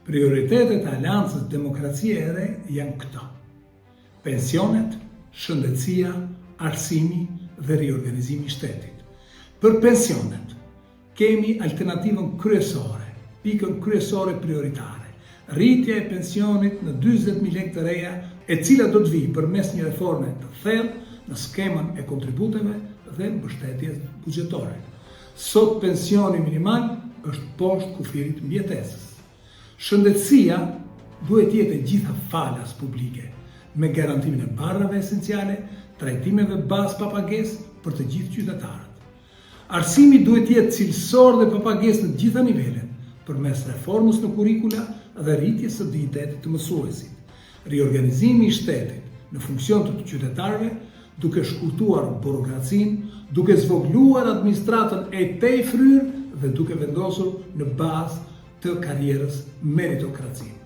Prioritetet e Aleancës Demokracie e Re janë këto: pensionet, shëndetësia, arsimi dhe riorganizimi i shtetit. Për pensionet, kemi alternativën kryesore, pikën kryesore prioritare, rritja e pensionit në 40.000 lekë të reja, e cila do të vijë përmes një reforme të thellë në skemën e kontributeve dhe mbështetjes buxhetore. Sot pensioni minimal është poshtë kufirit mbjetesës. Shëndetësia duhet jetë e gjitha falas publike, me garantimin e barrave esenciale, trajtimeve bazë pa pagesë për të gjithë qytetarët. Arsimi duhet jetë cilësor dhe pa pagesë në gjitha nivelet, përmes reformës në kurrikula dhe rritjes së dignitetit të mësuesit. Riorganizimi i shtetit në funksion të qytetarëve, duke shkurtuar burokracinë, duke zvogluar administratën e tejfryrë dhe duke vendosur në bazë të karrierës meritokracinë.